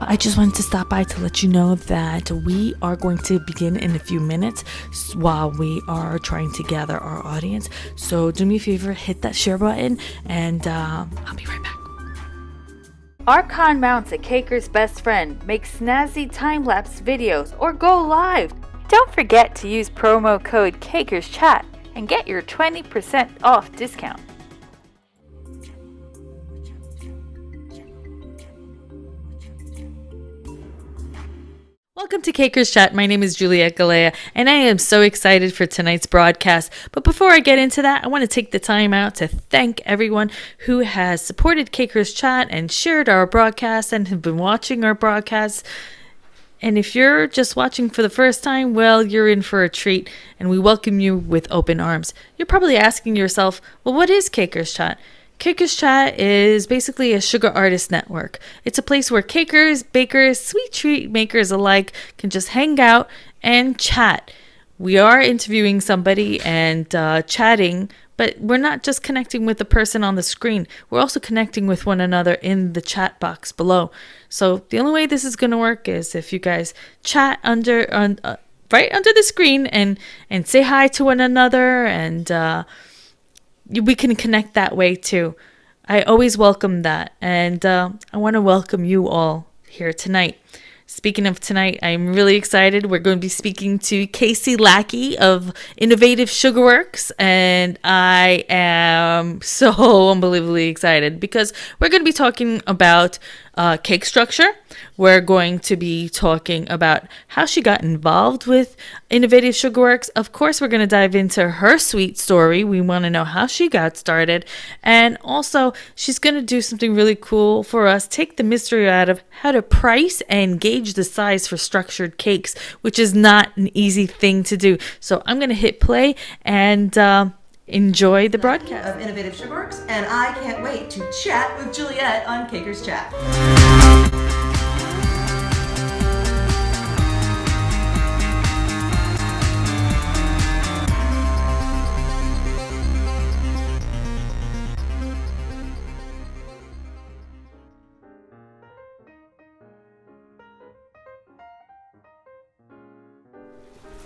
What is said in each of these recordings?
I just wanted to stop by to let you know that we are going to begin in a few minutes while we are trying to gather our audience. So do me a favor, hit that share button, and I'll be right back. Archon mounts a Caker's best friend, make snazzy time-lapse videos, or go live. Don't forget to use promo code CakersChat and get your 20% off discount. Welcome to Caker's Chat. My name is Juliette Galea, and I am so excited for tonight's broadcast. But before I get into that, I want to take the time out to thank everyone who has supported Caker's Chat and shared our broadcast and have been watching our broadcasts. And if you're just watching for the first time, well, you're in for a treat, and we welcome you with open arms. You're probably asking yourself, well, what is Caker's Chat? Caker's Chat is basically a sugar artist network. It's a place where cakers, bakers, sweet treat makers alike can just hang out and chat. We are interviewing somebody and chatting, but we're not just connecting with the person on the screen. We're also connecting with one another in the chat box below. So the only way this is going to work is if you guys chat right under the screen and say hi to one another, and we can connect that way too. I always welcome that, and I want to welcome you all here tonight. Speaking of tonight, I'm really excited. We're going to be speaking to Kaysie Lackey of Innovative Sugarworks, and I am so unbelievably excited because we're going to be talking about cake structure. We're going to be talking about how she got involved with Innovative Sugarworks. Of course, we're going to dive into her sweet story. We want to know how she got started. And also, she's going to do something really cool for us. Take the mystery out of how to price and gauge the size for structured cakes, which is not an easy thing to do. So I'm going to hit play and enjoy the broadcast. Of Innovative Sugarworks, and I can't wait to chat with Juliette on Caker's Chat.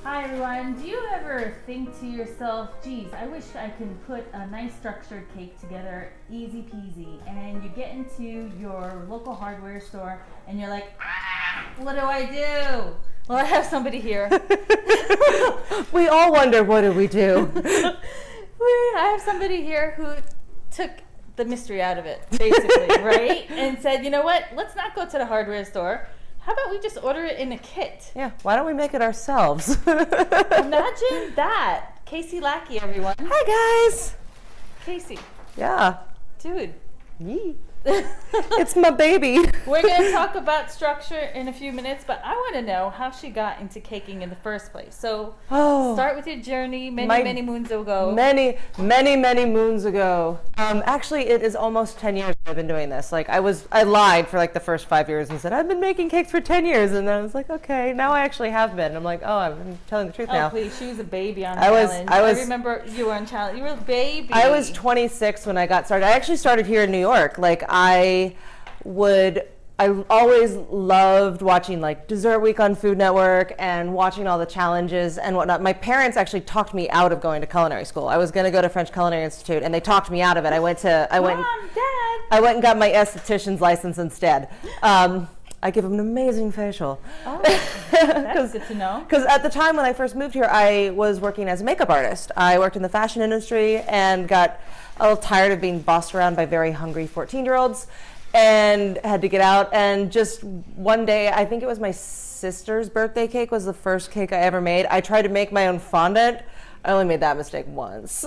Hi everyone, do you ever think to yourself, geez, I wish I could put a nice structured cake together, easy peasy, and you get into your local hardware store and you're like, what do I do? Well, I have somebody here. We all wonder, what do we do? I have somebody here who took the mystery out of it, basically, right? And said, you know what, let's not go to the hardware store. How about we just order it in a kit? Yeah, why don't we make it ourselves? Imagine that. Kaysie Lackey, everyone. Hi, guys. Kaysie. Yeah. Dude. Yee. It's my baby. We're going to talk about structure in a few minutes, but I want to know how she got into caking in the first place. So start with your journey many moons ago. Many moons ago. Actually, it is almost 10 years I've been doing this. Like, I lied for like the first 5 years and said, I've been making cakes for 10 years. And then I was like, okay, now I actually have been. I'm like, I'm telling the truth now. Oh, please. She was a baby on challenge. I remember you were on challenge. You were a baby. I was 26 when I got started. I actually started here in New York. Like, I always loved watching like Dessert Week on Food Network and watching all the challenges and whatnot. My parents actually talked me out of going to culinary school. I was going to go to French Culinary Institute and they talked me out of it. I went and got my esthetician's license instead. I give them an amazing facial. Oh, that's good to know. Because at the time when I first moved here, I was working as a makeup artist. I worked in the fashion industry and got a little tired of being bossed around by very hungry 14-year-olds and had to get out. And just one day, I think it was my sister's birthday cake was the first cake I ever made. I tried to make my own fondant. I only made that mistake once.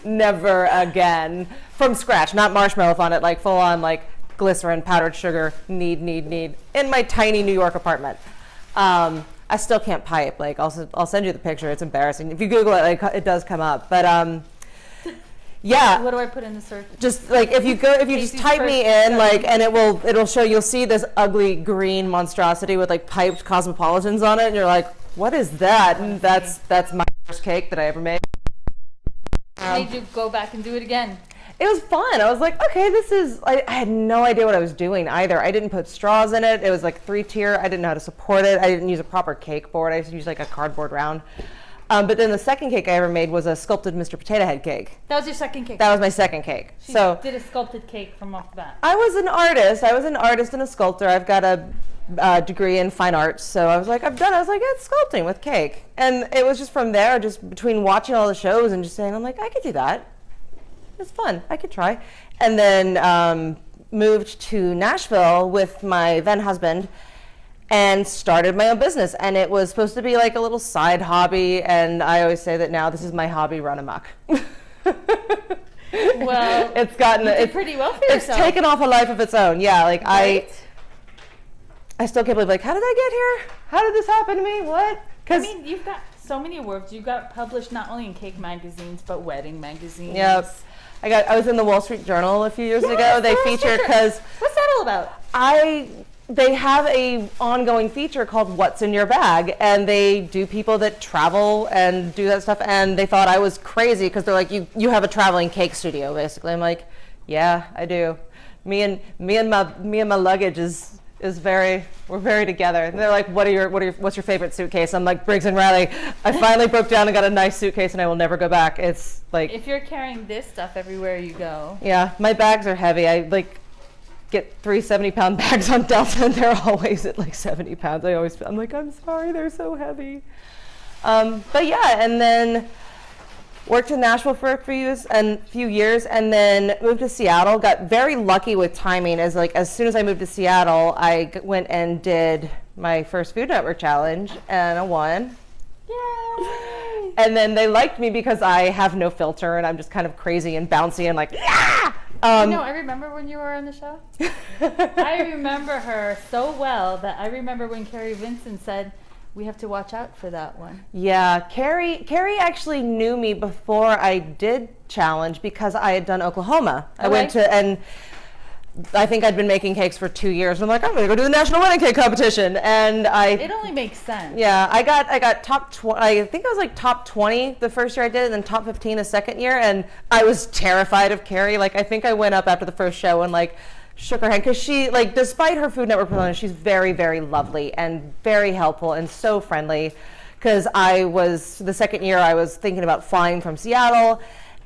Never again. From scratch, not marshmallow fondant, like full on like glycerin, powdered sugar, need, in my tiny New York apartment. I still can't pipe. Like, I'll send you the picture. It's embarrassing. If you Google it, like, it does come up. But yeah. What do I put in the search? Just like if you just type me in, like, and it'll show. You'll see this ugly green monstrosity with like piped cosmopolitans on it, and you're like, what is that? And that's my first cake that I ever made. Made you go back and do it again. it was fun. I was like, okay, I had no idea what I was doing either. I didn't put straws in it. It was like 3-tier. I didn't know how to support it. I didn't use a proper cake board. I just used like a cardboard round. But then the second cake I ever made was a sculpted Mr. Potato Head cake. That was your second cake? That was my second cake. She so did a sculpted cake from off the bat. I was an artist. I was an artist and a sculptor. I've got a degree in fine arts. So I was like, it's sculpting with cake. And it was just from there, just between watching all the shows and just saying, I'm like, I could do that. It's fun. I could try. And then moved to Nashville with my then husband and started my own business. And it was supposed to be like a little side hobby. And I always say that now this is my hobby run amok. Well, it's gotten it's pretty well for yourself. It's taken off a life of its own. Yeah, like right? I still can't believe, like, how did I get here? How did this happen to me? What? I mean, you've got so many awards. You got published not only in cake magazines, but wedding magazines. Yep. I was in the Wall Street Journal a few years ago. They featured, because what's that all about? They have a ongoing feature called What's in Your Bag, and they do people that travel and do that stuff, and they thought I was crazy because they're like, you have a traveling cake studio, basically. I'm like, yeah, I do. Me and my luggage we're very together. And they're like, what's your favorite suitcase? I'm like, Briggs and Riley. I finally broke down and got a nice suitcase, and I will never go back. It's like, if you're carrying this stuff everywhere you go. Yeah, my bags are heavy. I like get 3 70-pound bags on Delta, and they're always at like 70 pounds. I'm like, I'm sorry, they're so heavy. But yeah, and then worked in Nashville for a few years, and then moved to Seattle. Got very lucky with timing. As soon as I moved to Seattle, I went and did my first Food Network challenge, and I won. Yay! And then they liked me because I have no filter, and I'm just kind of crazy and bouncy and like, yeah! I remember when you were on the show. I remember her so well that I remember when Carrie Vincent said, we have to watch out for that one. Yeah, Carrie actually knew me before I did challenge because I had done Oklahoma. Okay. I went to, and I think I'd been making cakes for 2 years. And I'm like, I'm gonna go do the National Wedding Cake Competition, and It only makes sense. Yeah, I got top 20. I think I was like top 20 the first year I did it, and then top 15 the second year. And I was terrified of Carrie. Like, I think I went up after the first show and like shook her hand, because she, like, despite her Food Network persona, she's very, very lovely and very helpful and so friendly. Because the second year I was thinking about flying from Seattle,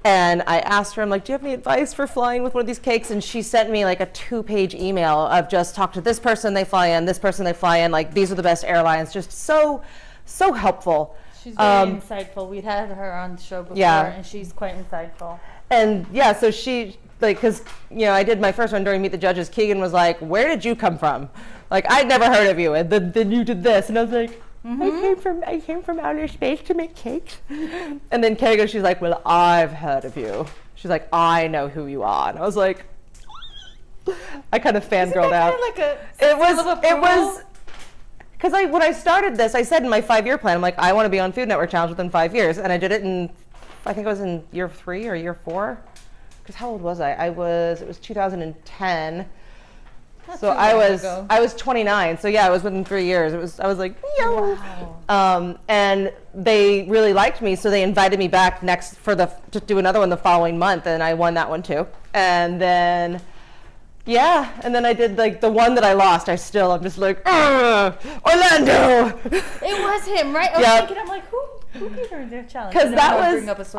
and I asked her, I'm like, do you have any advice for flying with one of these cakes? And she sent me like a 2-page email of just talk to this person they fly in, this person they fly in, like these are the best airlines. Just so helpful. She's very insightful. We'd had her on the show before, and she's quite insightful. And yeah, so she, like, because, I did my first one during Meet the Judges. Keegan was like, where did you come from? Like, I'd never heard of you, and then you did this. And I was like, I came from outer space to make cakes. And then Kay goes, she's like, well, I've heard of you. She's like, I know who you are. And I was like, I kind of fangirled out. It was, because when I started this, I said in my 5-year plan, I'm like, I want to be on Food Network Challenge within 5 years. And I did it I think it was in year 3 or year 4. Because how old was I? It was 2010. So I was 29. So yeah, it was within 3 years. I was like, yo. Wow. And they really liked me, so they invited me back to do another one the following month, and I won that one too. And then, yeah, and then I did like the one that I lost. I'm just like, Orlando. It was him, right? I was thinking, I'm like, who beat her in their challenge? Because that was,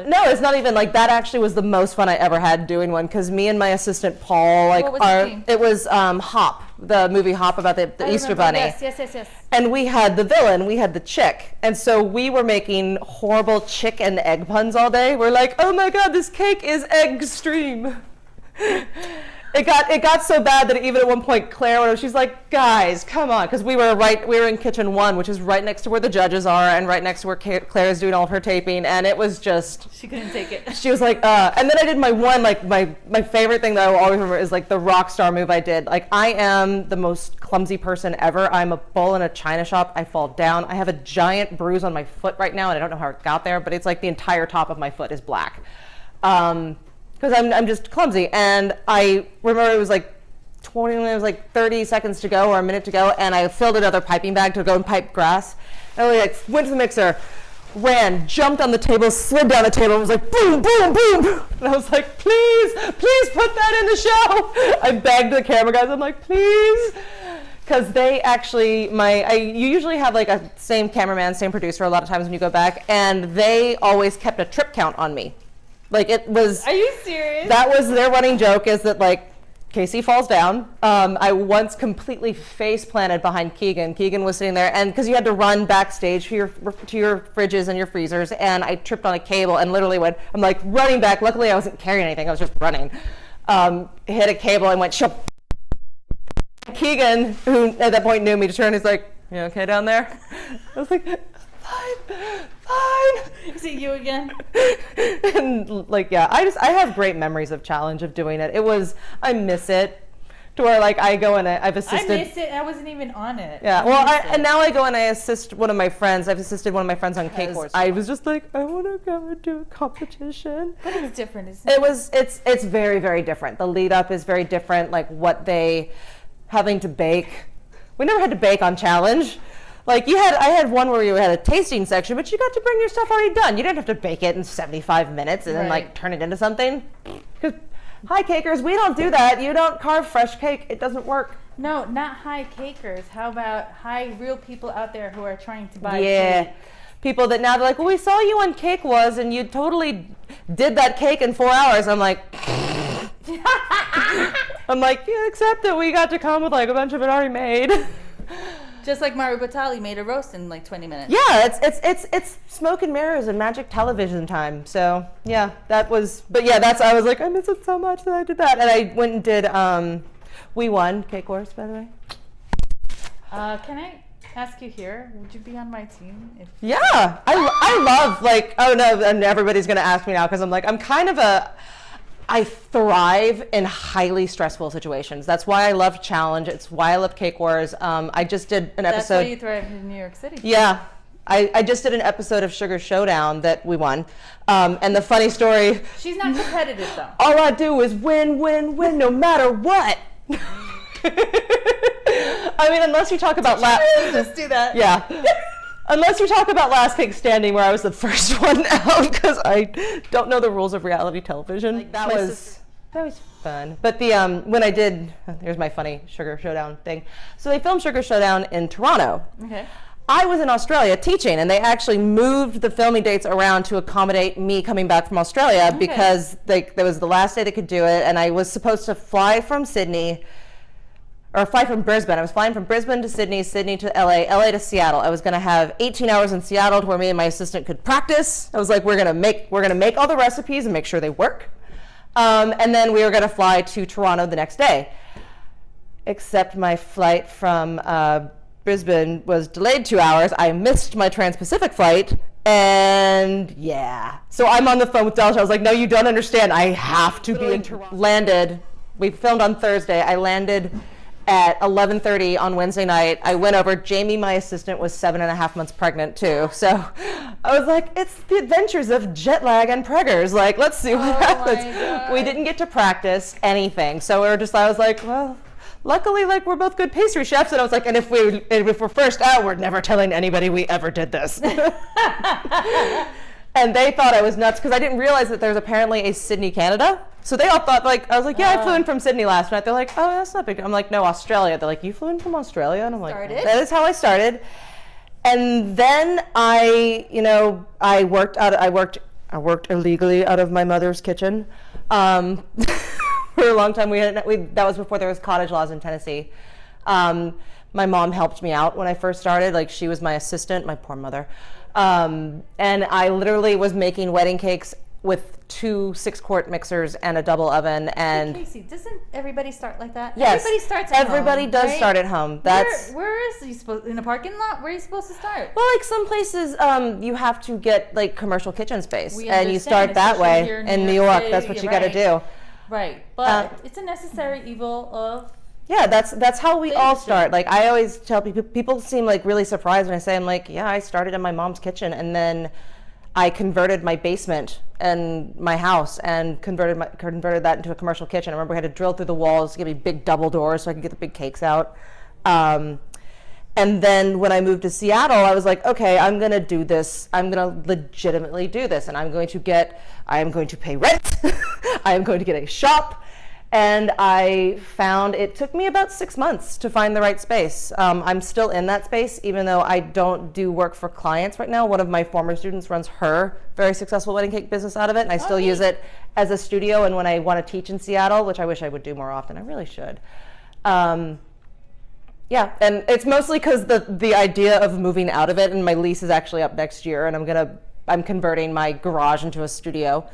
no, it's not even like that. Actually was the most fun I ever had doing one, because me and my assistant Paul, like, what was the team? It was Hop, the movie Hop about the Easter Bunny. Yes. And we had the villain, we had the chick, and so we were making horrible chick and egg puns all day. We're like, oh my god, this cake is egg-stream. It got so bad that even at one point Claire, she's like, guys, come on, because we were in kitchen 1, which is right next to where the judges are and right next to where Claire is doing all of her taping, and it was just, she couldn't take it. She was like, and then I did my one, like my favorite thing that I will always remember is like the rock star move I did. Like, I am the most clumsy person ever. I'm a bull in a china shop. I fall down. I have a giant bruise on my foot right now, and I don't know how it got there, but it's like the entire top of my foot is black. Because I'm just clumsy. And I remember it was like 30 seconds to go or a minute to go, and I filled another piping bag to go and pipe grass. And I like went to the mixer, ran, jumped on the table, slid down the table, and was like, boom, boom, boom. And I was like, please put that in the show. I begged the camera guys, I'm like, please. Because they actually, you usually have like a same cameraman, same producer a lot of times when you go back, and they always kept a trip count on me. Like it was. Are you serious? That was their running joke, is that like, Kaysie falls down. I once completely face planted behind Keegan. Keegan was sitting there, and because you had to run backstage to your fridges and your freezers, and I tripped on a cable and literally I'm like running back. Luckily, I wasn't carrying anything. I was just running. Hit a cable and went shop. Keegan, who at that point knew me, to turn, he's like, "You okay down there?" I was like, fine. Is it you again? And like, yeah, I have great memories of challenge, of doing it. I miss it, to where like I go and I've assisted. I missed it. I wasn't even on it. Yeah, well, and now I go and I assist one of my friends. I've assisted one of my friends on cake wars. I was just like, I want to go and do a competition. But it's different, isn't it? It's very, very different. The lead up is very different. Like having to bake. We never had to bake on challenge. Like I had one where you had a tasting section, but you got to bring your stuff already done. You didn't have to bake it in 75 minutes and then like turn it into something. Because high cakers, we don't do that. You don't carve fresh cake. It doesn't work. No, not high cakers. How about real people out there who are trying to buy cake? People that now they're like, well, we saw you on Cake Was and you totally did that cake in 4 hours. I'm like, yeah, except that we got to come with like a bunch of it already made. Just like Mario Batali made a roast in like 20 minutes. Yeah, it's smoke and mirrors and magic television time. So yeah, I was like, I miss it so much that I did that. And I went and did, we won Cake Wars, by the way. Can I ask you here, would you be on my team? Yeah, I love like, oh no, and everybody's gonna ask me now because I'm like, I thrive in highly stressful situations. That's why I love challenge. It's why I love Cake Wars. I just did an episode. That's why you thrive in New York City. Yeah. I just did an episode of Sugar Showdown that we won. And the funny story. She's not competitive though. All I do is win, win, win, no matter what. I mean, unless you talk about just do that. Yeah. Unless you talk about Last Cake Standing, where I was the first one out, because I don't know the rules of reality television. Like, that was fun. But the when I did, here's my funny Sugar Showdown thing. So they filmed Sugar Showdown in Toronto. Okay. I was in Australia teaching, and they actually moved the filming dates around to accommodate me coming back from Australia because that was the last day they could do it, and I was supposed to fly from Brisbane. I was flying from Brisbane to Sydney, Sydney to LA, LA to Seattle. I was going to have 18 hours in Seattle to where me and my assistant could practice. I was like, we're going to make all the recipes and make sure they work. And then we were going to fly to Toronto the next day. Except my flight from Brisbane was delayed 2 hours. I missed my Trans-Pacific flight. And yeah. So I'm on the phone with Dallas. I was like, no, you don't understand. I have to be in Toronto. We filmed on Thursday. I landed at 11:30 on Wednesday night. I went over. Jamie, my assistant, was 7.5 months pregnant too. So I was like, it's the adventures of jet lag and preggers. Like, let's see what happens. We didn't get to practice anything. So I was like, well, luckily, like, we're both good pastry chefs. And I was like, and if we're first out, we're never telling anybody we ever did this. And they thought I was nuts because I didn't realize that there's apparently a Sydney, Canada. So they all thought, like, I was like, yeah, I flew in from Sydney last night. They're like, oh, that's not big. I'm like, no, Australia. They're like, you flew in from Australia? And I'm like, that is how I started. And then I worked illegally out of my mother's kitchen. For a long time, that was before there was cottage laws in Tennessee. My mom helped me out when I first started. Like, she was my assistant, my poor mother. And I literally was making wedding cakes with 2 6-quart mixers and a double oven. And Kaysie, doesn't everybody start like that? Yes, everybody starts at everybody home, does right? start at home. That's where is you supposed, in a parking lot? Where are you supposed to start? Well, like some places, you have to get like commercial kitchen space, and you start understand, that way. here In New York, City, that's what you got to do. Right, but it's a necessary evil of. Yeah, that's how we all start. Like, I always tell people seem like really surprised when I say, I'm like, yeah, I started in my mom's kitchen, and then I converted my basement and my house and converted that into a commercial kitchen. I remember we had to drill through the walls to give me big double doors so I could get the big cakes out. And then when I moved to Seattle, I was like, okay, I'm going to do this. I'm going to legitimately do this. And I am going to pay rent. I am going to get a shop. And I found it took me about 6 months to find the right space. I'm still in that space, even though I don't do work for clients right now. One of my former students runs her very successful wedding cake business out of it, and I still use it as a studio. And when I want to teach in Seattle, which I wish I would do more often, I really should. Yeah, and it's mostly because the idea of moving out of it, and my lease is actually up next year, and I'm converting my garage into a studio.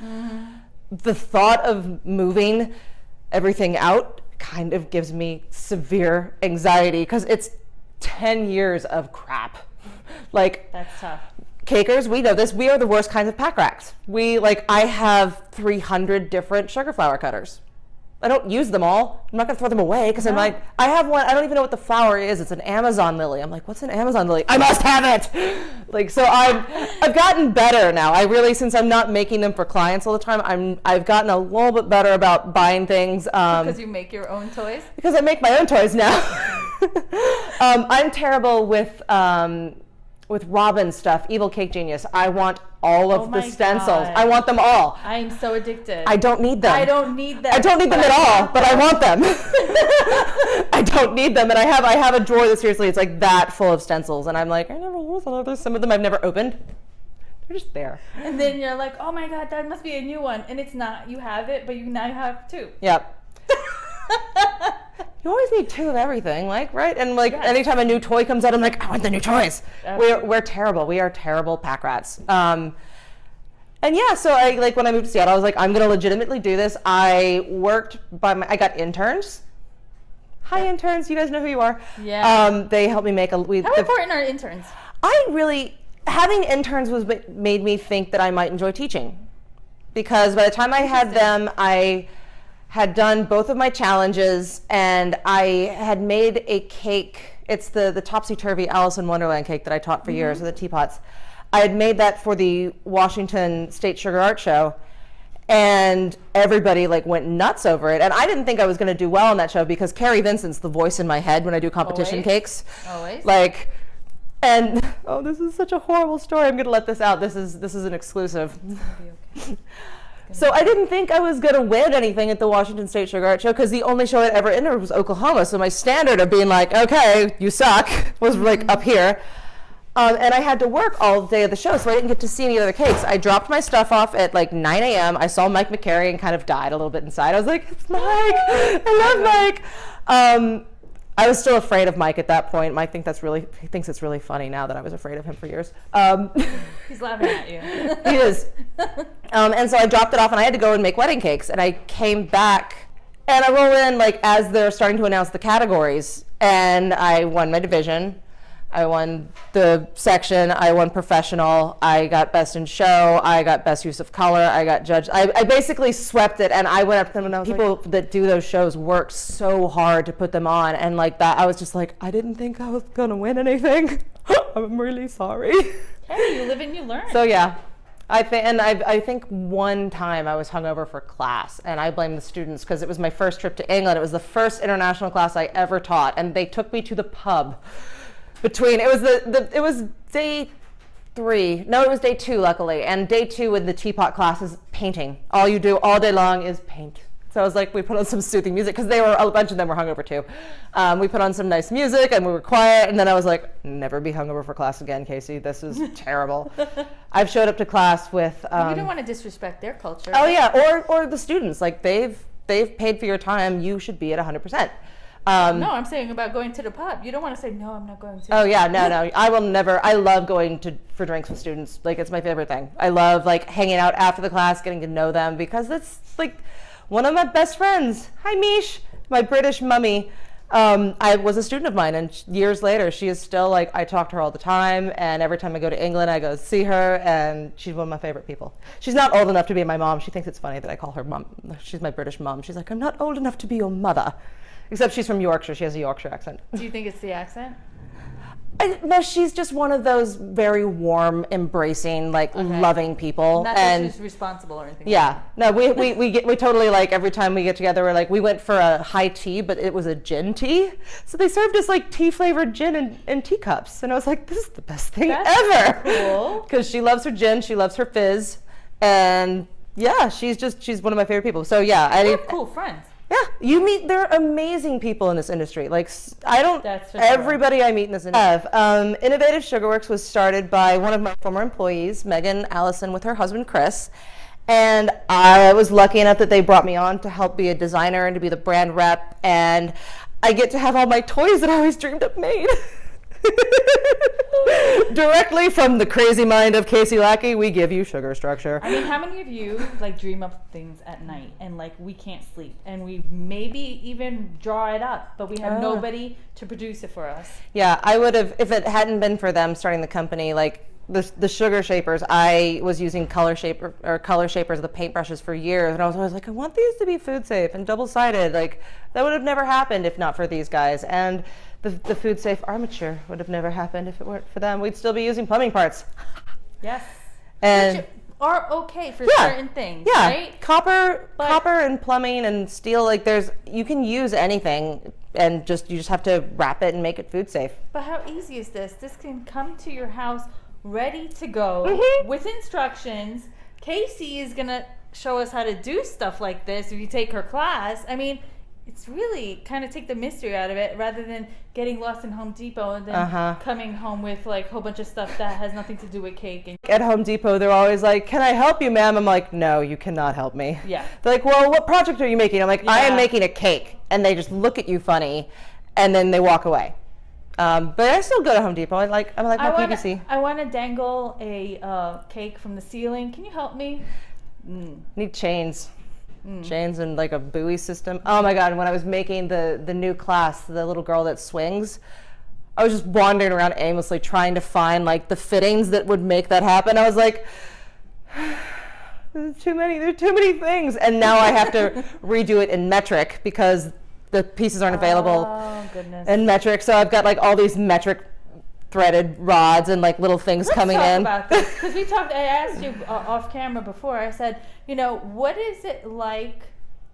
The thought of moving everything out kind of gives me severe anxiety because it's 10 years of crap. Like, That's tough. Cakers, we know this. We are the worst kinds of pack racks. I have 300 different sugar flower cutters. I don't use them all. I'm not gonna throw them away because I have one. I don't even know what the flower is. It's an Amazon lily. I'm like, what's an Amazon lily? I must have it. So I've gotten better now. I really, since I'm not making them for clients all the time, I've gotten a little bit better about buying things. Because you make your own toys? Because I make my own toys now. I'm terrible with Robin stuff, Evil Cake Genius. I want all of the stencils. God. I want them all. I'm so addicted. I don't need them. I don't need them. I don't need them at all, but I want them. I don't need them, and I have a drawer that seriously it's like that full of stencils, and I'm like, I never use them. There's some of them I've never opened. They're just there. And then you're like, oh my God, that must be a new one, and it's not. You have it, but you now have two. Yep. You always need two of everything, right? And anytime a new toy comes out, I'm like, I want the new toys. We're terrible. We are terrible pack rats. And yeah, so when I moved to Seattle, I was like, I'm gonna legitimately do this. I I got interns. Hi interns, you guys know who you are. Yeah. They helped me make How important are interns? Having interns made me think that I might enjoy teaching, because by the time I had them, I had done both of my challenges, and I had made a cake. It's the Topsy-Turvy Alice in Wonderland cake that I taught for years with the teapots. I had made that for the Washington State Sugar Art Show, and everybody went nuts over it. And I didn't think I was going to do well on that show because Carrie Vincent's the voice in my head when I do competition cakes. Always. And this is such a horrible story. I'm going to let this out. This is an exclusive. Okay. So I didn't think I was going to win anything at the Washington State Sugar Art Show because the only show I'd ever entered was Oklahoma. So my standard of being like, okay, you suck, was up here. And I had to work all day of the show, so I didn't get to see any other cakes. I dropped my stuff off at 9 a.m. I saw Mike McCary and kind of died a little bit inside. I was like, it's Mike. I love Mike. I was still afraid of Mike at that point. Mike thinks it's really funny now that I was afraid of him for years. He's laughing at you. He is. And so I dropped it off, and I had to go and make wedding cakes. And I came back, and I roll in as they're starting to announce the categories, and I won my division. I won the section. I won professional. I got best in show. I got best use of color. I got judged. I basically swept it, and I went up to them, and I was people that do those shows work so hard to put them on, and that I was just like, I didn't think I was gonna win anything. I'm really sorry. Hey, you live and you learn. So yeah, I think one time I was hungover for class, and I blame the students because it was my first trip to England. It was the first international class I ever taught, and they took me to the pub. It was day 3. No, it was day 2, luckily. And day 2 with the teapot class is painting. All you do all day long is paint. So I was like, we put on some soothing music because a bunch of them were hungover too. We put on some nice music and we were quiet. And then I was like, never be hungover for class again, Kaysie. This is terrible. I've showed up to class with. You don't want to disrespect their culture. Oh yeah, or the students. They've paid for your time. You should be at 100%. No, I'm saying about going to the pub. You don't want to say, no, I'm not going to. Oh yeah, no. I will never. I love going for drinks with students. It's my favorite thing. I love hanging out after the class, getting to know them because that's one of my best friends. Hi, Mish, my British mummy. I was a student of mine, and years later, she is still I talk to her all the time. And every time I go to England, I go see her, and she's one of my favorite people. She's not old enough to be my mom. She thinks it's funny that I call her mom. She's my British mom. She's like, I'm not old enough to be your mother. Except she's from Yorkshire. She has a Yorkshire accent. Do you think it's the accent? No, she's just one of those very warm, embracing, like loving people. Not that she's responsible or anything. Yeah, no, we totally, like, every time we get together, we're like, we went for a high tea, but it was a gin tea, so they served us like tea flavored gin in teacups, and I was like, this is the best thing ever. Cool. Because she loves her gin, she loves her fizz, and yeah, she's one of my favorite people. So yeah, I have cool friends. Yeah, they're amazing people in this industry. Like, everybody I meet in this industry. Innovative Sugarworks was started by one of my former employees, Megan Allison, with her husband, Chris. And I was lucky enough that they brought me on to help be a designer and to be the brand rep. And I get to have all my toys that I always dreamed up made. Directly from the crazy mind of Kaysie Lackey, we give you sugar structure. I mean, how many of you like dream up things at night and like we can't sleep and we maybe even draw it up, but we have nobody to produce it for us? Yeah, I would have, if it hadn't been for them starting the company, like the sugar shapers. I was using color shapers, the paintbrushes, for years, and I was always like, I want these to be food safe and double-sided. Like, that would have never happened if not for these guys. And the food safe armature would have never happened if it weren't for them. We'd still be using plumbing parts. Yes. And which are okay for certain things, right? Copper and plumbing and steel, like, you can use anything, and you just have to wrap it and make it food safe. But how easy is this? This can come to your house ready to go with instructions. Kaysie is gonna show us how to do stuff like this if you take her class. I mean, it's really kind of take the mystery out of it, rather than getting lost in Home Depot and then coming home with like a whole bunch of stuff that has nothing to do with cake. And at Home Depot, they're always like, can I help you, ma'am? I'm like, no, you cannot help me. Yeah. They're like, well, what project are you making? I'm like, I am making a cake. And they just look at you funny, and then they walk away. But I still go to Home Depot. I like my PVC. I want to dangle a cake from the ceiling. Can you help me? Need chains. Chains and like a buoy system. Oh my God, when I was making the new class, the little girl that swings, I was just wandering around aimlessly trying to find like the fittings that would make that happen. I was like, there's too many things. And now I have to redo it in metric because the pieces aren't available in metric. So I've got like all these metric threaded rods and like little things coming in. Let's talk about this, because I asked you off camera before. I said, what is it like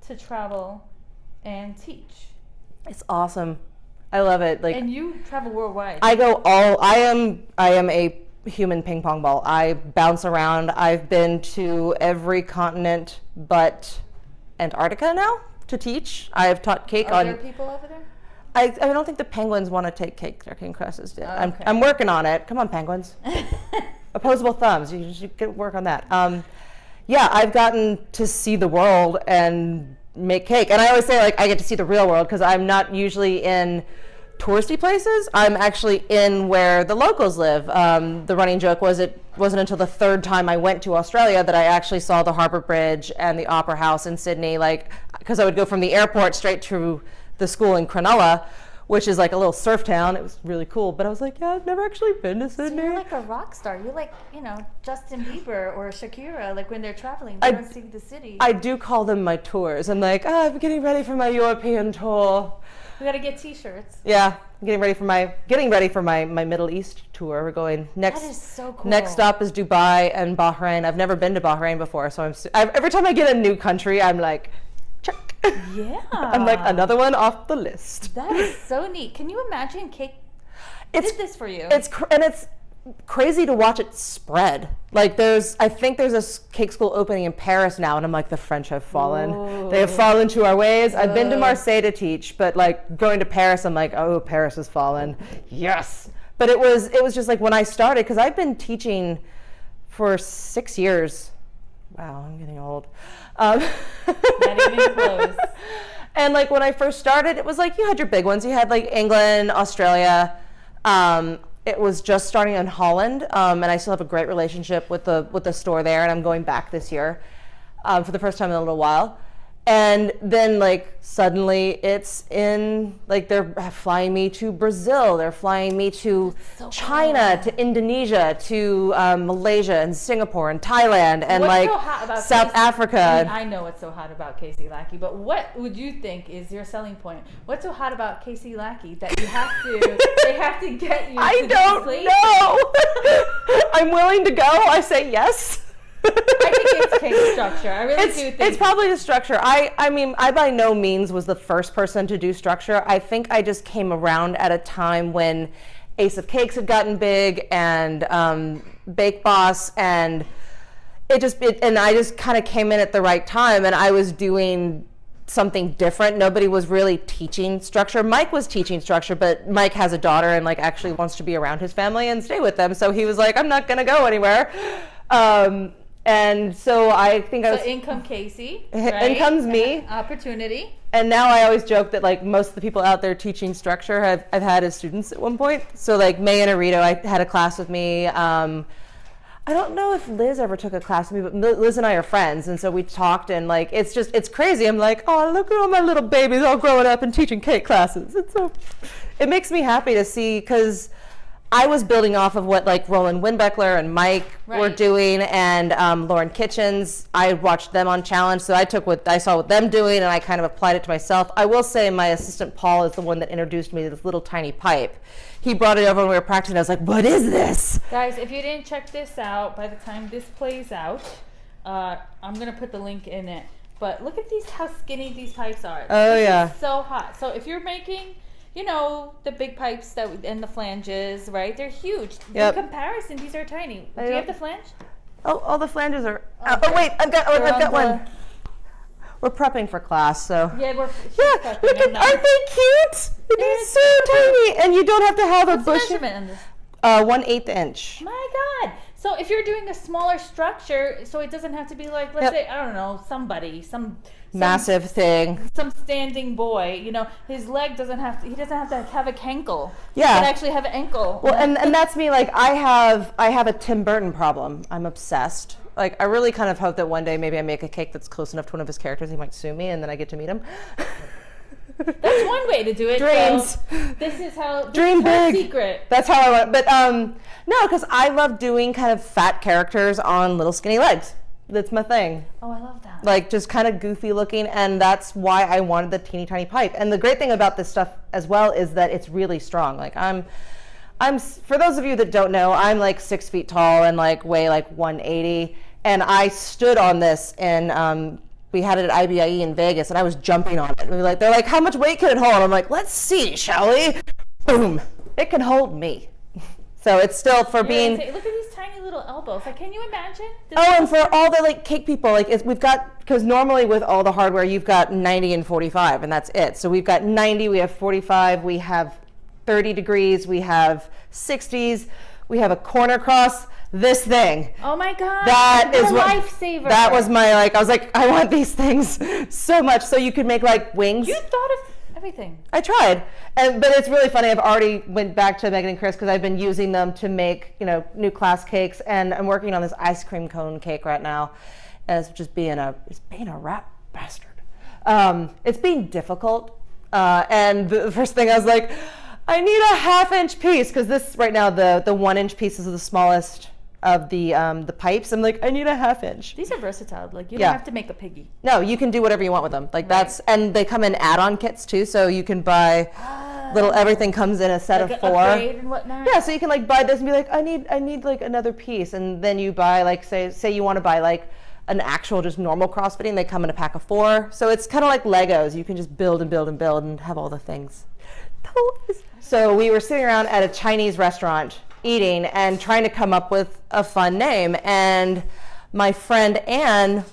to travel and teach? It's awesome. I love it. Like, and you travel worldwide. I am a human ping pong ball. I bounce around. I've been to every continent but Antarctica now to teach. I have taught cake Are there people over there? I don't think the penguins want to take cake classes yet. Okay. I'm working on it. Come on, penguins. Opposable thumbs. You should work on that. Yeah, I've gotten to see the world and make cake. And I always say, like, I get to see the real world because I'm not usually in touristy places. I'm actually in where the locals live. The running joke was it wasn't until the third time I went to Australia that I actually saw the Harbour Bridge and the Opera House in Sydney, like, because I would go from the airport straight to the school in Cronulla, which is like a little surf town. It was really cool, but I was like, yeah, I've never actually been to Sydney. So you're like a rock star. You're like, Justin Bieber or Shakira, like when they're traveling, they don't see the city. I do call them my tours. I'm like, I'm getting ready for my European tour. We gotta get t-shirts. Yeah, I'm getting ready for my Middle East tour. We're going next. That is so cool. Next stop is Dubai and Bahrain. I've never been to Bahrain before, so every time I get a new country, I'm like, check. Yeah. I'm like, another one off the list. That is so neat. Can you imagine cake did this for you? It's crazy to watch it spread. Like I think there's a cake school opening in Paris now, and I'm like, the French have fallen. Ooh. They have fallen to our ways. I've been to Marseille to teach, but like going to Paris, I'm like, oh, Paris has fallen. Yes. But it was just like when I started, because I've been teaching for 6 years. Wow, I'm getting old. Not even close. And like when I first started, it was like you had your big ones. You had like England, Australia. It was just starting in Holland, and I still have a great relationship with the store there. And I'm going back this year for the first time in a little while. And then like suddenly it's in, like they're flying me to Brazil, they're flying me to China, to Indonesia, to Malaysia and Singapore and Thailand and What's like so hot about South Kaysie? Africa. I mean, I know what's so hot about Kaysie Lackey, but what would you think is your selling point? What's so hot about Kaysie Lackey that you have to, they have to get you I to don't know. I'm willing to go. I say yes. I think it's cake structure. I really do think it's probably the structure. I mean, I by no means was the first person to do structure. I think I just came around at a time when Ace of Cakes had gotten big and Bake Boss, and and I just kind of came in at the right time, and I was doing something different. Nobody was really teaching structure. Mike was teaching structure, but Mike has a daughter and like actually wants to be around his family and stay with them. So he was like, I'm not gonna go anywhere. And so I think I was... So in comes Kaysie, right? In comes me. Opportunity. And now I always joke that like most of the people out there teaching structure I've had as students at one point. So like May and Arito, I had a class with me. I don't know if Liz ever took a class with me, but Liz and I are friends. And so we talked, and like, it's crazy. I'm like, oh, look at all my little babies all growing up and teaching cake classes. It makes me happy to see, because I was building off of what like Roland Winbeckler and Mike were doing, and Lauren Kitchens. I watched them on Challenge, so I took what I saw what them doing and I kind of applied it to myself. I will say my assistant Paul is the one that introduced me to this little tiny pipe. He brought it over when we were practicing. I was like, what is this? Guys, if you didn't check this out, by the time this plays out, I'm going to put the link in it. But look at how skinny these pipes are. Oh, yeah. So hot. So if you're making... You know, the big pipes and the flanges, right? They're huge. Yep. In comparison, these are tiny. Do you have the flange? Oh, all the flanges are... Oh, wait, I've got one. We're prepping for class, so... Yeah, look at, aren't they cute? They're so tiny, and you don't have to have a bush. What's the measurement this? on 1/8 inch. My God. So if you're doing a smaller structure, so it doesn't have to be like, let's say, I don't know, some massive thing. Some standing boy, you know, his leg doesn't have to, he doesn't have to have a cankle. Yeah. He can actually have an ankle. Well, and that's me. Like I have a Tim Burton problem. I'm obsessed. Like I really kind of hope that one day maybe I make a cake that's close enough to one of his characters he might sue me, and then I get to meet him. That's one way to do it. Dreams. So this is how. Dream big. Secret. That's how I want it. But no, because I love doing kind of fat characters on little skinny legs. That's my thing. Oh, I love that. Like just kind of goofy looking, and that's why I wanted the teeny tiny pipe. And the great thing about this stuff as well is that it's really strong. Like I'm for those of you that don't know, I'm like 6 feet tall and like weigh like 180. And I stood on this, and we had it at IBIE in Vegas, and I was jumping on it. And they're like, how much weight can it hold? I'm like, let's see, shall we? Boom! It can hold me. So it's still for being. Look at these tiny little elbows. Like, can you imagine? And for all the like cake people, like we've got, because normally with all the hardware, you've got 90 and 45, and that's it. So we've got 90, we have 45, we have 30 degrees, we have 60s, we have a corner cross. This thing. Oh my God. That is a lifesaver. That was my I was like, I want these things so much. So you could make like wings. You thought of everything. I tried, but it's really funny. I've already went back to Megan and Chris because I've been using them to make new class cakes, and I'm working on this ice cream cone cake right now, and it's just being a rap bastard. It's being difficult, and the first thing I was like, I need a 1/2 inch piece, because this right now the 1 inch pieces are the smallest of the pipes. I'm like, I need a 1/2 inch. These are versatile. Like you don't have to make a piggy. No, you can do whatever you want with them. Like that's, and they come in add-on kits too, so you can buy little, everything comes in a set like of 4. Upgrade and whatnot. Yeah, so you can like buy this and be like, I need like another piece, and then you buy like say you want to buy like an actual just normal crossfitting. They come in a pack of 4, so it's kind of like Legos. You can just build and build and build and have all the things. So we were sitting around at a Chinese restaurant eating and trying to come up with a fun name, and my friend Anne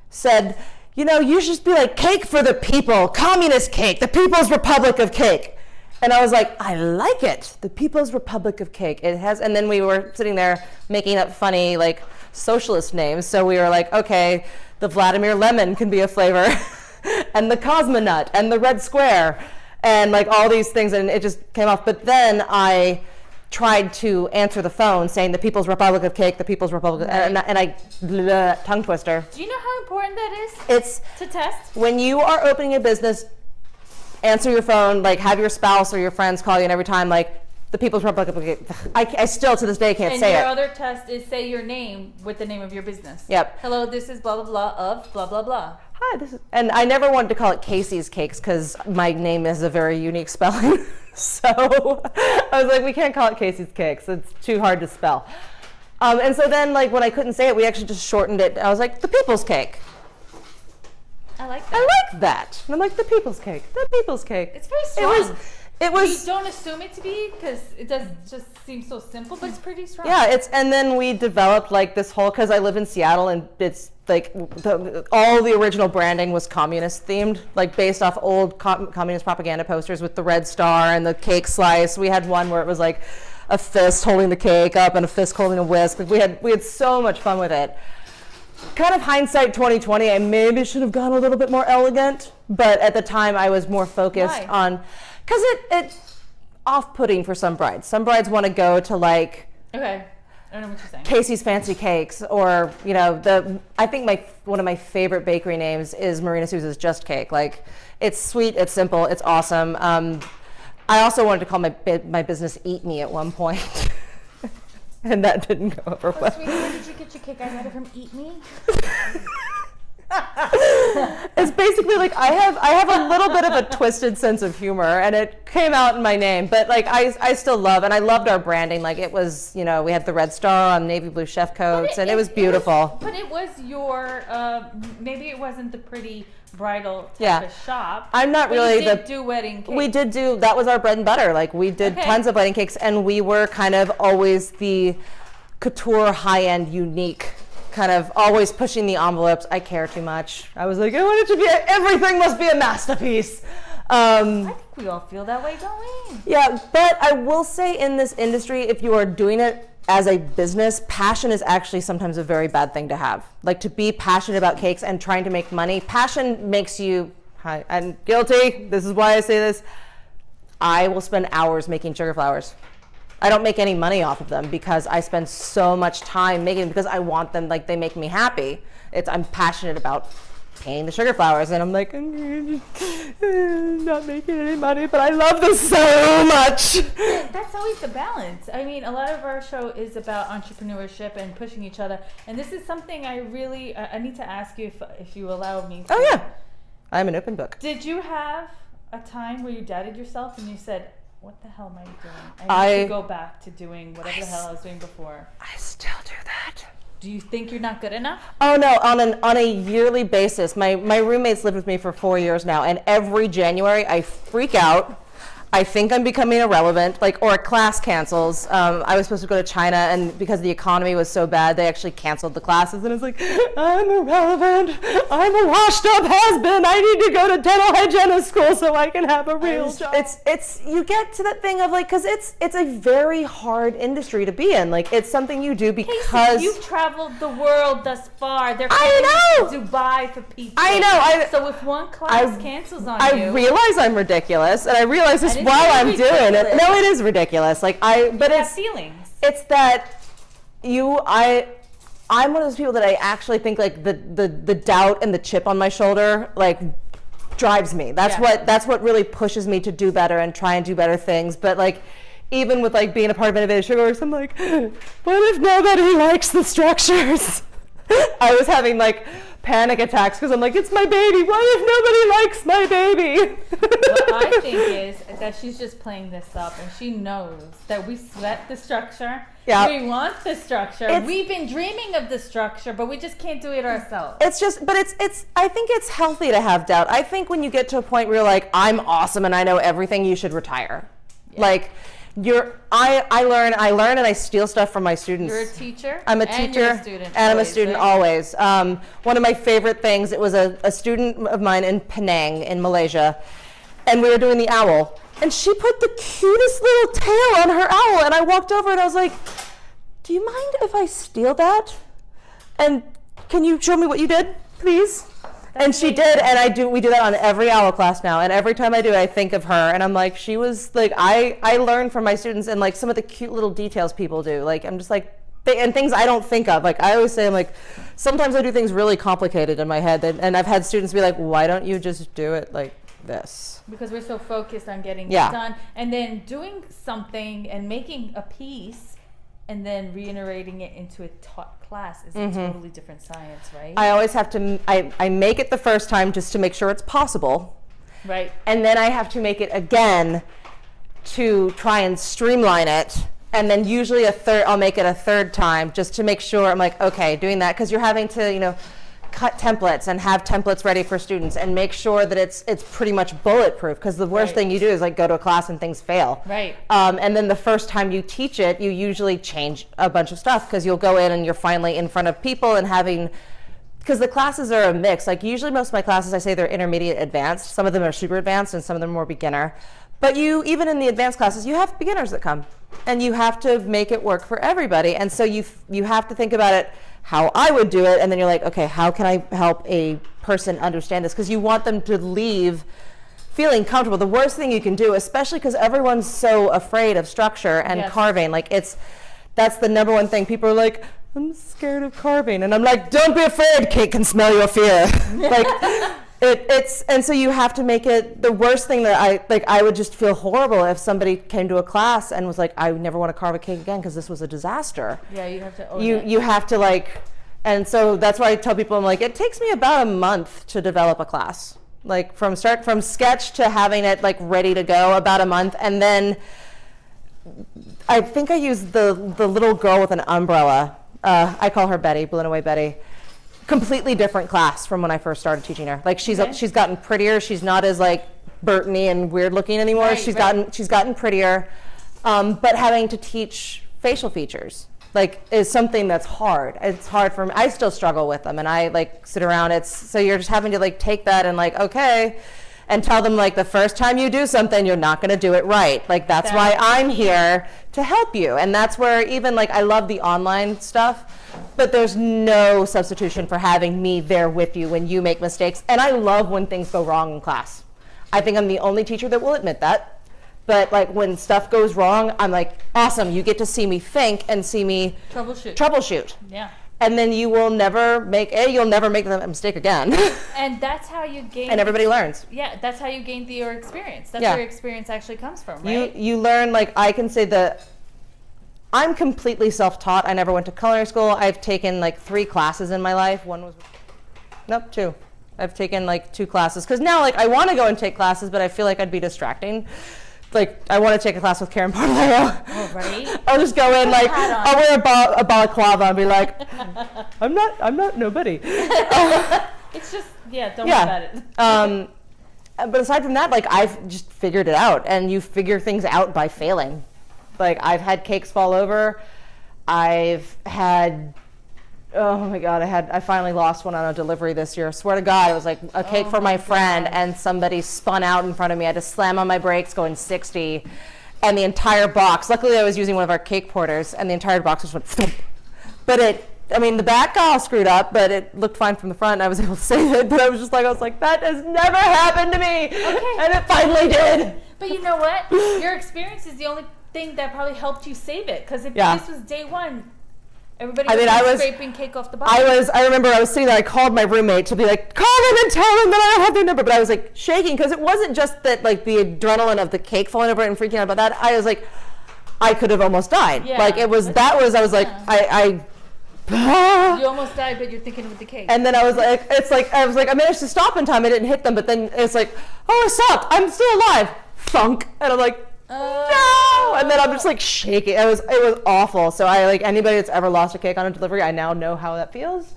said, you should just be like Cake for the People, Communist Cake, the People's Republic of Cake. And I was like, I like it, the People's Republic of Cake. It has, and then we were sitting there making up funny like socialist names. So we were like, okay, the Vladimir Lemon can be a flavor, and the Cosmonut, and the Red Square, and like all these things, and it just came off. But then I tried to answer the phone saying the People's Republic of Cake, the People's Republic, Right. and I tongue twister. Do you know how important that is It's to test? when you are opening a business, answer your phone, like have your spouse or your friends call you, and every time like the People's Republic of Cake, I still to this day can't And say your it. other test is say your name with the name of your business. Yep. Hello, this is blah blah blah of blah blah blah. Hi, this is, and I never wanted to call it Kaysie's Cakes because my name is a very unique spelling. So I was like, we can't call it Kaysie's Cakes. It's too hard to spell. And so then, like, when I couldn't say it, we actually just shortened it. I was like, the People's Cake. I like that. I like that. And I'm like, the People's Cake. The People's Cake. It's very strong. It You was. don't assume it to be because it does just seem so simple, but it's pretty strong. Yeah, and then we developed like this whole, because I live in Seattle and it's like all the original branding was communist themed, like based off old communist propaganda posters with the red star and the cake slice. We had one where it was like a fist holding the cake up and a fist holding a whisk. Like, we had so much fun with it. Kind of hindsight 2020, I maybe should have gone a little bit more elegant, but at the time I was more focused on, because it's off-putting for some brides. Some brides want to go to like Okay. I don't know what you're saying. Kaysie's Fancy Cakes, or you know, I think one of my favorite bakery names is Marina Souza's Just Cake. Like, it's sweet, it's simple, it's awesome. I also wanted to call my business Eat Me at one point, and that didn't go over well. Sweetie, where did you get your cake? I got it from Eat Me. It's basically like I have a little bit of a twisted sense of humor, and it came out in my name. But like I still love, and I loved our branding. Like, it was, you know, we had the red star on navy blue chef coats, and it was beautiful. But it was your maybe it wasn't the pretty bridal type Yeah. of shop. I'm not but really you did do wedding cake. We did do, that was our bread and butter. Like, we did tons of wedding cakes, and we were kind of always the couture, high-end, unique, kind of always pushing the envelopes. I care too much. I was like, I want it to be, everything must be a masterpiece. I think we all feel that way, don't we? Yeah, but I will say in this industry, if you are doing it as a business, passion is actually sometimes a very bad thing to have. Like, to be passionate about cakes and trying to make money, passion makes you, hi, I'm guilty, this is why I say this, I will spend hours making sugar flowers. I don't make any money off of them because I spend so much time making them because I want them, like, they make me happy. I'm passionate about painting the sugar flowers, and I'm like, I'm not making any money, but I love this so much. That's always the balance. I mean, a lot of our show is about entrepreneurship and pushing each other, and this is something I really I need to ask you if you allow me to. Oh yeah, I'm an open book. Did you have a time where you doubted yourself and you said, what the hell am I doing? I need to go back to doing whatever the hell I was doing before. I still do that. Do you think you're not good enough? Oh no, on a yearly basis. My roommates lived with me for 4 years now, and every January I freak out. I think I'm becoming irrelevant, like, or a class cancels. I was supposed to go to China, and because the economy was so bad, they actually canceled the classes, and it's like, I'm irrelevant. I'm a washed up has-been. I need to go to dental hygienist school so I can have a real job. It's you get to that thing of like, because it's a very hard industry to be in. Like, it's something you do because Kaysie, you've traveled the world thus far. They're I coming to Dubai for pizza. I know. So if one class cancels on I you, realize I'm ridiculous, and I realize this And it's while very I'm doing it. ridiculous. No, it is ridiculous. Like, but you have it's feelings. it's that I'm one of those people that I actually think like the doubt and the chip on my shoulder like drives me. That's what really pushes me to do better and try and do better things. But like, even with like being a part of Innovative Sugar Works, I'm like, what if nobody likes the structures? I was having like panic attacks because I'm like, it's my baby. What if nobody likes my baby? What I think is that she's just playing this up, and she knows that we sweat the structure. Yeah. We want the structure. We've been dreaming of the structure, but we just can't do it ourselves. It's just, but it's. I think it's healthy to have doubt. I think when you get to a point where you're like, I'm awesome and I know everything, you should retire. Yeah. Like, I learn and I steal stuff from my students. You're a teacher. I'm a and teacher, you're a student and I'm a always, student right? always. One of my favorite things, it was a student of mine in Penang in Malaysia, and we were doing the owl, and she put the cutest little tail on her owl, and I walked over and I was like, do you mind if I steal that? And can you show me what you did, please? And she did, and we do that on every OWL class now, and every time I do it, I think of her, and I'm like, she was like, I learn from my students, and like some of the cute little details people do, like I'm just like, and things I don't think of, like I always say, I'm like, sometimes I do things really complicated in my head, and I've had students be like, why don't you just do it like this? Because we're so focused on getting it done, and then doing something and making a piece, and then reiterating it into a taught class is a totally different science, right? I always have to, I make it the first time just to make sure it's possible. Right. And then I have to make it again to try and streamline it. And then usually I'll make it a third time just to make sure I'm like, okay, doing that. Because you're having to, cut templates and have templates ready for students and make sure that it's pretty much bulletproof, because the worst thing you do is like go to a class and things fail. Right. And then the first time you teach it, you usually change a bunch of stuff, because you'll go in and you're finally in front of people and because the classes are a mix. Like usually most of my classes, I say they're intermediate advanced. Some of them are super advanced and some of them are more beginner. But even in the advanced classes, you have beginners that come, and you have to make it work for everybody. And so you have to think about it how I would do it, and then you're like, okay, how can I help a person understand this? Because you want them to leave feeling comfortable. The worst thing you can do, especially because everyone's so afraid of structure and carving, like that's the number one thing. People are like, I'm scared of carving, and I'm like, don't be afraid. Cake can smell your fear. Like and so you have to make it. The worst thing that I would just feel horrible if somebody came to a class and was like, I never want to carve a cake again because this was a disaster. Yeah, you have to own it. You have to like, and so that's why I tell people, I'm like, it takes me about a month to develop a class. Like from sketch to having it like ready to go, about a month. And then I think I used the little girl with an umbrella. I call her Betty, Blown Away Betty. Completely different class from when I first started teaching her. Like she's gotten prettier. She's not as like Burton-y and weird looking anymore. Right, she's gotten prettier. But having to teach facial features like is something that's hard. It's hard for me. I still struggle with them, and I like sit around. So you're just having to like take that and like, okay, and tell them like the first time you do something, you're not going to do it right. Like that's why I'm here to help you. And that's where even like I love the online stuff, but there's no substitution for having me there with you when you make mistakes. And I love when things go wrong in class. I think I'm the only teacher that will admit that. But like when stuff goes wrong, I'm like, awesome, you get to see me think and see me troubleshoot. Yeah. And then you'll never make that mistake again. And that's how you gain. And everybody learns. Yeah, that's how you gain your experience. That's where your experience actually comes from, right? You learn, like I can say that I'm completely self-taught. I never went to culinary school. I've taken like 3 classes in my life. 2. I've taken like 2 classes. Because now like I want to go and take classes, but I feel like I'd be distracting. Like, I want to take a class with Karen Partaleo. Oh, right. I'll just go in, like, I'll wear a balaclava and be like, I'm not nobody. It's just, don't worry about it. But aside from that, like, I've just figured it out. And you figure things out by failing. Like, I've had cakes fall over. I've had, oh my God, I finally lost one on a delivery this year. I swear to God, it was like a cake for my friend, and somebody spun out in front of me. I had to slam on my brakes going 60, and the entire box, luckily I was using one of our cake porters, and the entire box just went thump. But the back got all screwed up, but it looked fine from the front, and I was able to save it. But I was like, that has never happened to me. Okay. And it finally did. But you know what? Your experience is the only thing that probably helped you save it. Because if this was day one, everybody was scraping cake off the box. I remember I was sitting there, I called my roommate to be like, call them and tell them that I don't have their number. But I was like shaking, because it wasn't just that like the adrenaline of the cake falling over and freaking out about that. I was like, I could have almost died. Yeah. Like I was like, you almost died, but you're thinking with the cake. And then I was like, I managed to stop in time. I didn't hit them, but then it's like, oh, I stopped. I'm still alive. Thunk. And I'm like, no! And then I'm just like shaking. It was awful. So I like anybody that's ever lost a cake on a delivery, I now know how that feels.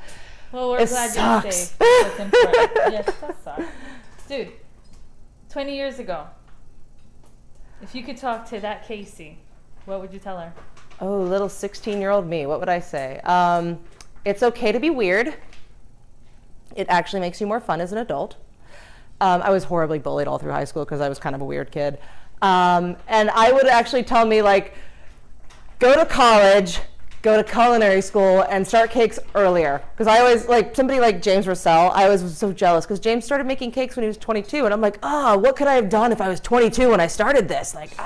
Well, we're glad you're safe. That's important. Yes, that sucks. Dude, 20 years ago, if you could talk to that Kaysie, what would you tell her? Oh, little 16-year-old me. What would I say? It's okay to be weird. It actually makes you more fun as an adult. I was horribly bullied all through high school because I was kind of a weird kid. And I would actually tell me, like, go to college, go to culinary school and start cakes earlier. Because I always, like, somebody like James Russell, I always was so jealous because James started making cakes when he was 22. And I'm like, what could I have done if I was 22 when I started this? Like,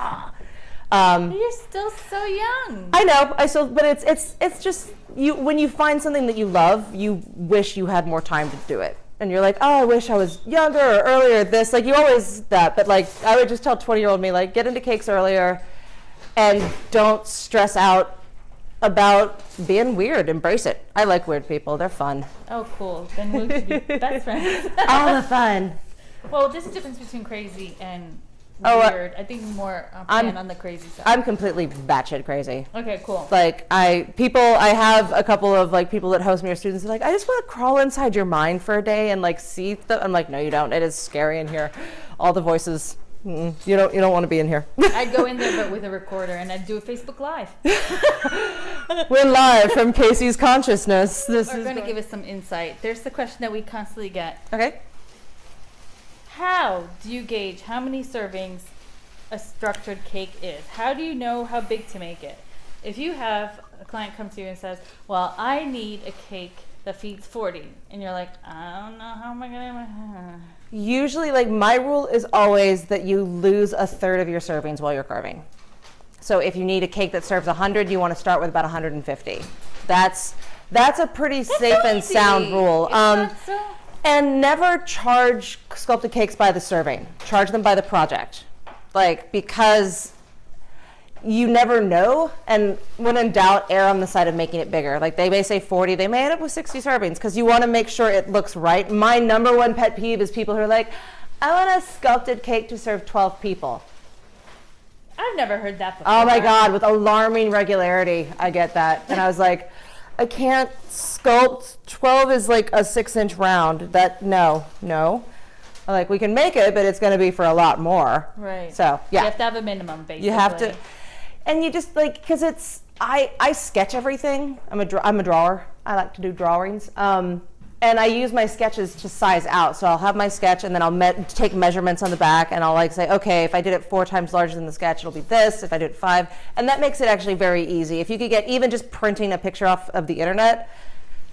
You're still so young. I know, but it's just, when you find something that you love, you wish you had more time to do it. And you're like, I wish I was younger or earlier at this. Like, you always that. But, like, I would just tell 20-year-old me, like, get into cakes earlier and don't stress out about being weird. Embrace it. I like weird people. They're fun. Oh, cool. Then we should be best friends. All the fun. Well, there's a difference between crazy and weird. I think more on the crazy side. I'm completely batshit crazy. Okay, cool. Like, I have a couple of, like, people that host me or students are like, I just want to crawl inside your mind for a day and, like, see stuff. I'm like, no, you don't. It is scary in here. All the voices. You don't want to be in here. I'd go in there, but with a recorder, and I'd do a Facebook Live. We're live from Kaysie's consciousness. This Are is going to give us some insight. There's the question that we constantly get. Okay. How do you gauge how many servings a structured cake is? How do you know how big to make it? If you have a client come to you and says, well, I need a cake that feeds 40, and you're like, I don't know, how am I gonna? Usually, like, my rule is always that you lose a third of your servings while you're carving. So if you need a cake that serves 100, you want to start with about 150. That's a pretty safe and sound rule. And never charge sculpted cakes by the serving. Charge them by the project. Like, because you never know, and when in doubt, err on the side of making it bigger. Like, they may say 40, they may end up with 60 servings because you want to make sure it looks right. My number one pet peeve is people who are like, I want a sculpted cake to serve 12 people. I've never heard that before. Oh my God, with alarming regularity, I get that. And I was like, I can't sculpt, 12 is like a 6-inch round. No. I'm like, we can make it, but it's going to be for a lot more. Right. So, yeah. You have to have a minimum, basically. You have to. And you just, like, because it's, I sketch everything. I'm a drawer. I like to do drawings. And I use my sketches to size out. So I'll have my sketch, and then I'll take measurements on the back, and I'll, like, say, okay, if I did it 4 times larger than the sketch, it'll be this. If I do it 5. And that makes it actually very easy. If you could get even just printing a picture off of the internet,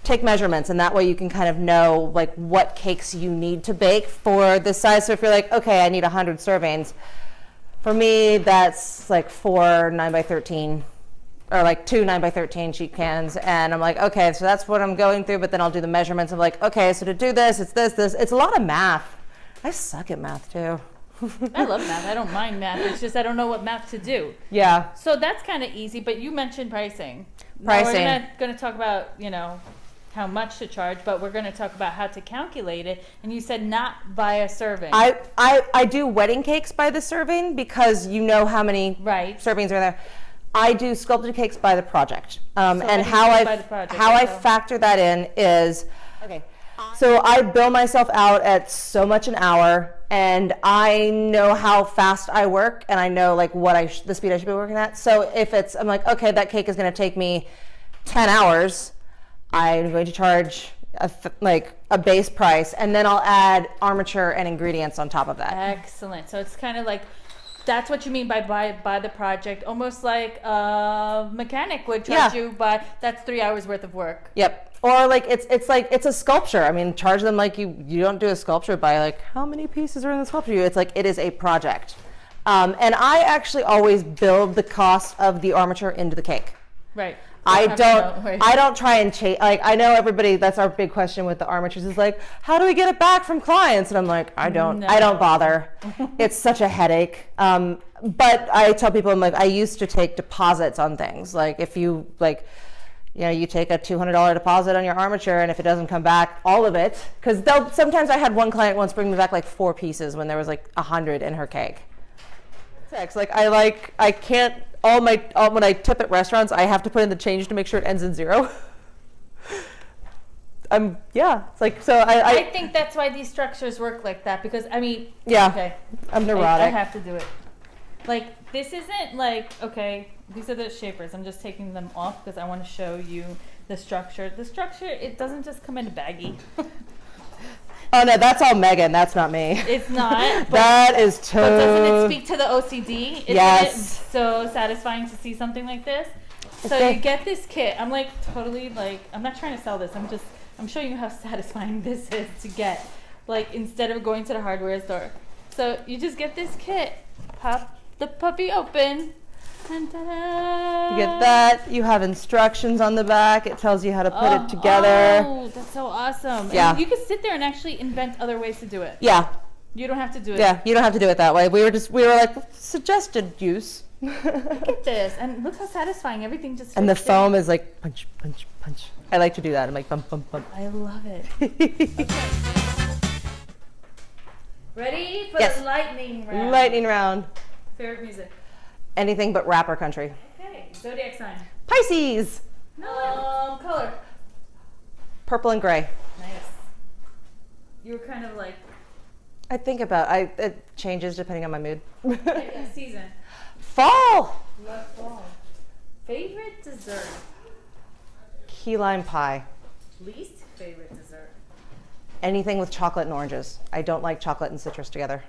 take measurements, and that way you can kind of know, like, what cakes you need to bake for this size. So if you're like, okay, I need 100 servings, for me, that's like 4 9x13, or like 2 9x13 sheet cans. And I'm like, okay, so that's what I'm going through. But then I'll do the measurements of, like, okay, so to do this, it's this. It's a lot of math. I suck at math too. I love math. I don't mind math. It's just I don't know what math to do. Yeah. So that's kind of easy. But you mentioned pricing. Pricing. Now, we're not going to talk about, how much to charge, but we're going to talk about how to calculate it. And you said not by a serving. I do wedding cakes by the serving because you know how many servings are there. I do sculpted cakes by the project. And how I factor that in is, okay, so I bill myself out at so much an hour, and I know how fast I work, and I know, like, the speed I should be working at. So if I'm like, okay, that cake is going to take me 10 hours, I'm going to charge a base price, and then I'll add armature and ingredients on top of that. Excellent. So it's kind of like, that's what you mean by the project, almost like a mechanic would charge you by, that's 3 hours worth of work. Yep. Or like it's like it's a sculpture. I mean, charge them like you don't do a sculpture by like how many pieces are in the sculpture. It's like it is a project. And I actually always build the cost of the armature into the cake. Right. I don't try and change. Like, I know everybody, that's our big question with the armatures is like, how do we get it back from clients? And I'm like, I don't bother. It's such a headache. But I tell people, I'm like, I used to take deposits on things. Like, if you you take a $200 deposit on your armature, and if it doesn't come back, all of it, because sometimes I had one client once bring me back like 4 pieces when there was like 100 in her cake. I can't. When I tip at restaurants, I have to put in the change to make sure it ends in 0. It's like, so I think that's why these structures work like that, because okay, I'm neurotic. I have to do it. Like, this isn't like, okay, these are the shapers. I'm just taking them off because I want to show you the structure. The structure, it doesn't just come in a baggie. Oh no, that's all Megan. That's not me. It's not. That is But doesn't it too. speak to the OCD? Isn't Yes. it so satisfying to see something like this? So Okay. you get this kit. I'm like totally like, I'm not trying to sell this. I'm showing you how satisfying this is to get. Like instead of going to the hardware store. So you just get this kit, pop the puppy open, and ta-da! You get that. You have instructions on the back. It tells you how to put it together. Oh, that's so awesome. Yeah. And you can sit there and actually invent other ways to do it. Yeah. You don't have to do it. Yeah. You don't have to do it that way. We were like suggested use. Look at this. And look how satisfying. Everything just And the fits in. foam is like punch, punch, punch. I like to do that. I'm like bump, bump, bump. I love it. Ready for Yes. the lightning round? Lightning round. Favorite music? Anything but rap or country. Okay. Zodiac sign. Pisces. No. Color. Purple and gray. Nice. You were kind of like I think about it changes depending on my mood. season. Fall. Love fall. Favorite dessert? Key lime pie. Least favorite dessert? Anything with chocolate and oranges. I don't like chocolate and citrus together.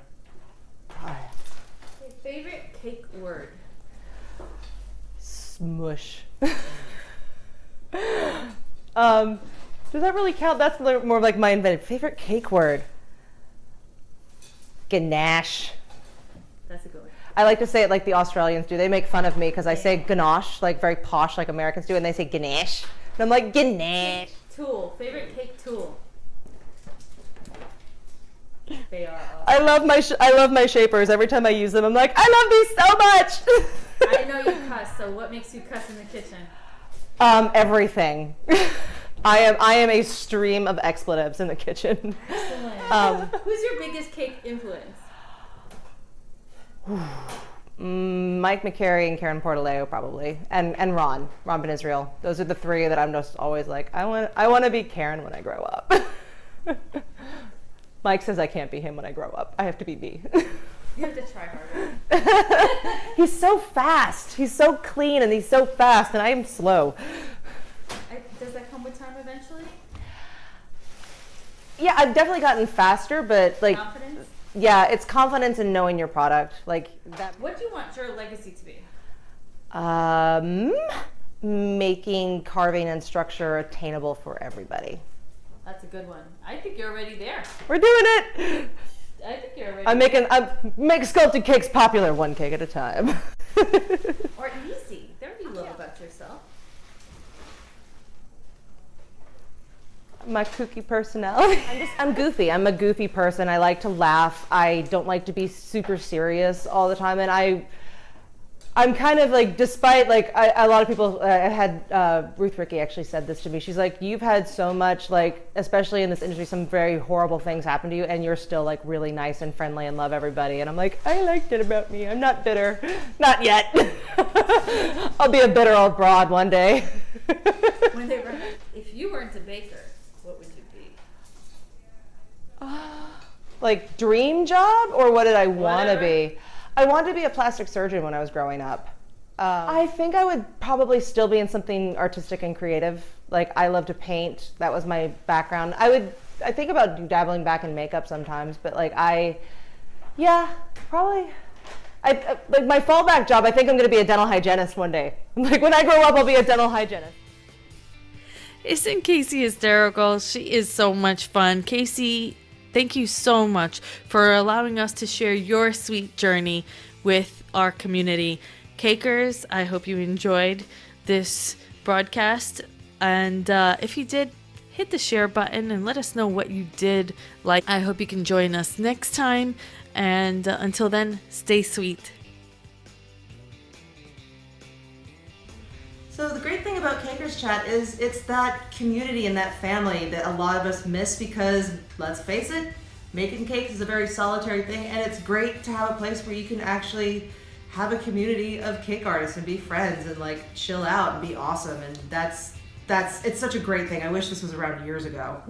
Okay, favorite cake word? Smush. Does that really count? That's more like my invented favorite cake word. Ganache. That's a good one. I like to say it like the Australians do. They make fun of me because I say ganache, like very posh, like Americans do, and they say ganache. And I'm like, ganache. Tool. Favorite cake tool? They are awesome. I love my shapers. Every time I use them, I'm like, I love these so much. I know you cuss, so what makes you cuss in the kitchen? Everything. I am a stream of expletives in the kitchen. Excellent. Who's your biggest cake influence? Mike McCary and Karen Portaleo probably, and Ron Ben Israel. Those are the three that I'm just always like, I want to be Karen when I grow up. Mike says I can't be him when I grow up. I have to be me. You have to try harder. He's so fast. He's so clean and he's so fast, and I am slow. Does that come with time eventually? Yeah, I've definitely gotten faster, but like, Confidence? yeah, it's confidence in knowing your product. Like that. What do you want your legacy to be? Making carving and structure attainable for everybody. That's a good one. I think you're already there. We're doing it. I think you're already I make sculpted cakes popular one cake at a time. Or easy. There you love about yourself. My kooky personality. I'm goofy. I'm a goofy person. I like to laugh. I don't like to be super serious all the time. And I'm kind of like, despite like a lot of people, I had Ruth Rickey actually said this to me. She's like, you've had so much, like, especially in this industry, some very horrible things happen to you, and you're still like really nice and friendly and love everybody. And I'm like, I liked it about me. I'm not bitter. Not yet. I'll be a bitter old broad one day. When they were, if you weren't a baker, what would you be? Like dream job, or what did I want to Whatever. be? I wanted to be a plastic surgeon when I was growing up. I think I would probably still be in something artistic and creative. Like I love to paint. That was my background. I think about dabbling back in makeup sometimes, but like probably. Like my fallback job, I think I'm going to be a dental hygienist one day. Like when I grow up, I'll be a dental hygienist. Isn't Kaysie hysterical? She is so much fun. Kaysie, thank you so much for allowing us to share your sweet journey with our community. Cakers, I hope you enjoyed this broadcast. And if you did, hit the share button and let us know what you did like. I hope you can join us next time. And until then, stay sweet. So the great thing about Cakers Chat is it's that community and that family that a lot of us miss because, let's face it, making cakes is a very solitary thing, and it's great to have a place where you can actually have a community of cake artists and be friends and like chill out and be awesome, and it's such a great thing. I wish this was around years ago.